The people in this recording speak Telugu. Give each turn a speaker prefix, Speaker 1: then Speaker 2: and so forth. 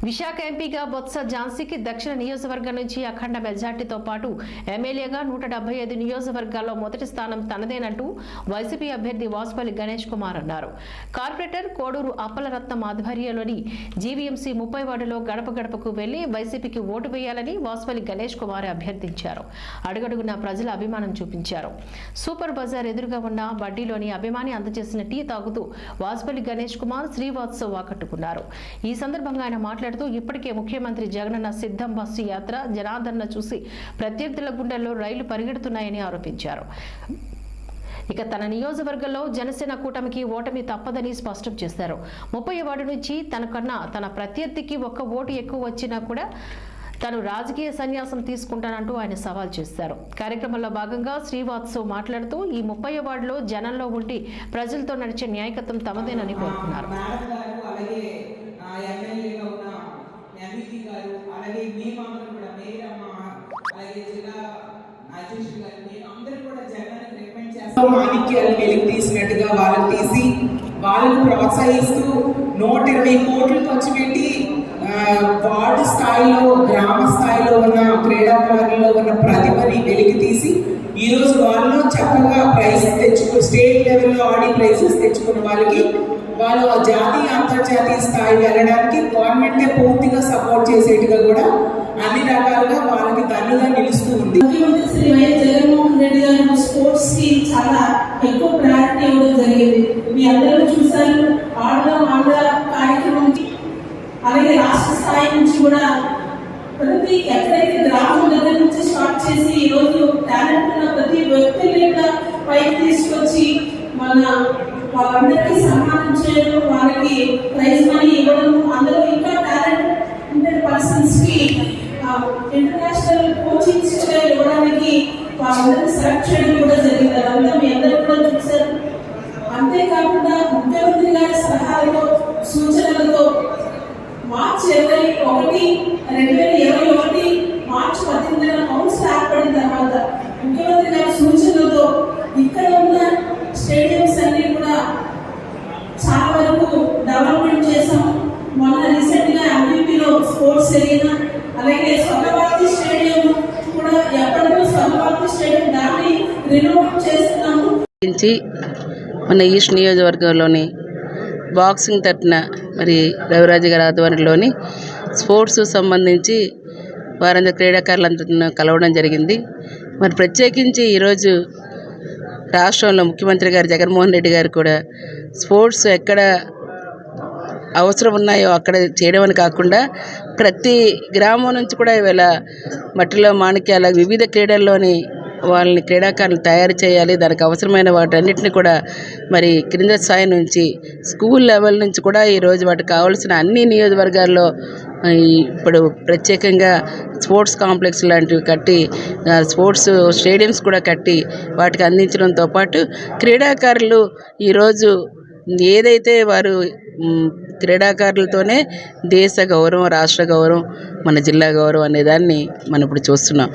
Speaker 1: విశాఖ ఎంపీగా బొత్స ఝాన్సీకి దక్షిణ నియోజకవర్గం నుంచి అఖండ మెజార్టీతో పాటు ఎమ్మెల్యేగా 175 నియోజకవర్గాల్లో మొదటి స్థానం తనదేనంటూ వైసీపీ అభ్యర్థి వాసుపల్లి గణేష్ కుమార్ అన్నారు. కార్పొరేటర్ కోడూరు అప్పలరత్నం ఆధ్వర్యంలోని జీవీఎంసీ 30 వార్డులో గడప గడపకు వెళ్లి వైసీపీకి ఓటు వేయాలని వాసుపల్లి గణేష్ కుమార్ అభ్యర్థించారు. అడుగడుగున ప్రజల అభిమానం చూపించారు. సూపర్ బజార్ ఎదురుగా ఉన్న బడ్డీలోని అభిమాని అందజేసిన టీ తాగుతూ వాసుపల్లి గణేష్ కుమార్ శ్రీవాత్సవ్ ఆకట్టుకున్నారు. ఈ సందర్భంగా ఆయన మాట్లాడుతూ ఇప్పటికే ముఖ్యమంత్రి జగనన్న సిద్ధం బస్సు యాత్ర జనాదరణ చూసి ప్రత్యర్థుల గుండెల్లో రైలు పరిగెడుతున్నాయని ఆరోపించారు. ఇక తన నియోజకవర్గంలో జనసేన కూటమికి ఓటమి తప్పదని స్పష్టం చేశారు. 30 వార్డు నుంచి తనకన్నా తన ప్రత్యర్థికి ఒక్క ఓటు ఎక్కువ వచ్చినా కూడా తాను రాజకీయ సన్యాసం తీసుకుంటానంటూ ఆయన సవాల్ చేశారు. కార్యక్రమంలో భాగంగా శ్రీవాత్సవ్ మాట్లాడుతూ ఈ 30 వార్డులో జనంలో ఉండి ప్రజలతో నడిచే న్యాయకత్వం తమదేనని పేర్కొన్నారు.
Speaker 2: మాణిక్యాలు వెలికి తీసినట్టుగా వాళ్ళని తీసి వాళ్ళను ప్రోత్సహిస్తూ 120 కోట్లు ఖర్చు పెట్టి వార్డు స్థాయిలో గ్రామ స్థాయిలో ఉన్న క్రీడాకారుల్లో ఉన్న ప్రతిభని వెలికి తీసి ఈరోజు వాళ్ళు చక్కగా ప్రైజ్ తెచ్చుకుని స్టేట్ లెవెల్లో ఆడి ప్రైజెస్ తెచ్చుకున్న వాళ్ళకి వాళ్ళు జాతీయ అంతర్జాతీయ స్థాయి వెళ్ళడానికి గవర్నమెంటే పూర్తిగా సపోర్ట్ చేసేట్టుగా కూడా అన్ని రకాలుగా వాళ్ళకి దన్నుగా నిలుస్తూ ఉంది.
Speaker 3: ముఖ్యమంత్రి శ్రీ వైఎస్ జగన్మోహన్ రెడ్డి గారు స్పోర్ట్స్ కి చాలా ఎక్కువ ప్రయారిటీ ఇవ్వడం జరిగింది. మీ అందరూ చూసారు. ఆడదాం ఆంధ్ర కార్యక్రమం అలాగే రాష్ట్ర స్థాయి నుంచి కూడా ప్రతి ఎక్కడైతే గ్రామం దగ్గర నుంచి స్టార్ట్ చేసి ఈ రోజు టాలెంట్ ఉన్న ప్రతి వ్యక్తిని కూడా పైకి తీసుకొచ్చి వాళ్ళందరికీ సన్మానం చేయడం, వాళ్ళకి ప్రైజ్ మనీ ఇవ్వడం, అందరూ ఇంకా టాలెంటెడ్ పర్సన్స్ కి ఇంటర్నేషనల్ కోచింగ్స్ కూడా ఇవ్వడానికి వాళ్ళందరినీ సెలెక్ట్ చేయడం కూడా జరిగింది. అదంతా మీ అందరూ కూడా చూశారు. అంతేకాకుండా ముఖ్యమంత్రి గారి సలహాలతో సూచనలతో మార్చి 21, 2021 మార్చి 18న కౌన్సిల్ ఏర్పడిన తర్వాత ముఖ్యమంత్రి గారి సూచనలతో ఇక్కడ ఉన్న స్టేడియంస్ అన్ని కూడా చాలా వరకు డెవలప్మెంట్ చేసాం. మొన్న రీసెంట్ గా ఎంపీపీలో స్పోర్ట్స్ ఏరియా అలాగే స్వర్ణభారతి స్టేడియం కూడా ఎప్పటికో స్వర్ణభారతి స్టేడియం దాన్ని రినోవేట్ చేస్తున్నాము.
Speaker 4: మన ఈస్ట్ నియోజకవర్గంలోని బాక్సింగ్ తరపున మరి రవిరాజు గారి ఆధ్వర్యంలోని స్పోర్ట్స్ సంబంధించి వారందరూ క్రీడాకారులందరినీ కలవడం జరిగింది. మరి ప్రత్యేకించి ఈరోజు రాష్ట్రంలో ముఖ్యమంత్రి గారు జగన్మోహన్ రెడ్డి గారు కూడా స్పోర్ట్స్ ఎక్కడ అవసరం ఉన్నాయో అక్కడ చేయడం అని కాకుండా ప్రతి గ్రామం నుంచి కూడా ఇవాళ మట్టిలో మాణిక్యాల వివిధ క్రీడల్లోని వాళ్ళని క్రీడాకారులు తయారు చేయాలి. దానికి అవసరమైన వాటన్నిటిని కూడా మరి క్రింద స్థాయి నుంచి స్కూల్ లెవెల్ నుంచి కూడా ఈరోజు వాటికి కావాల్సిన అన్ని నియోజకవర్గాల్లో ఇప్పుడు ప్రత్యేకంగా స్పోర్ట్స్ కాంప్లెక్స్ లాంటివి కట్టి స్పోర్ట్స్ స్టేడియంస్ కూడా కట్టి వాటికి అందించడంతో పాటు క్రీడాకారులు ఈరోజు ఏదైతే వారు క్రీడాకారులతోనే దేశ గౌరవం, రాష్ట్ర గౌరవం, మన జిల్లా గౌరవం అనేదాన్ని మనం ఇప్పుడు చూస్తున్నాం.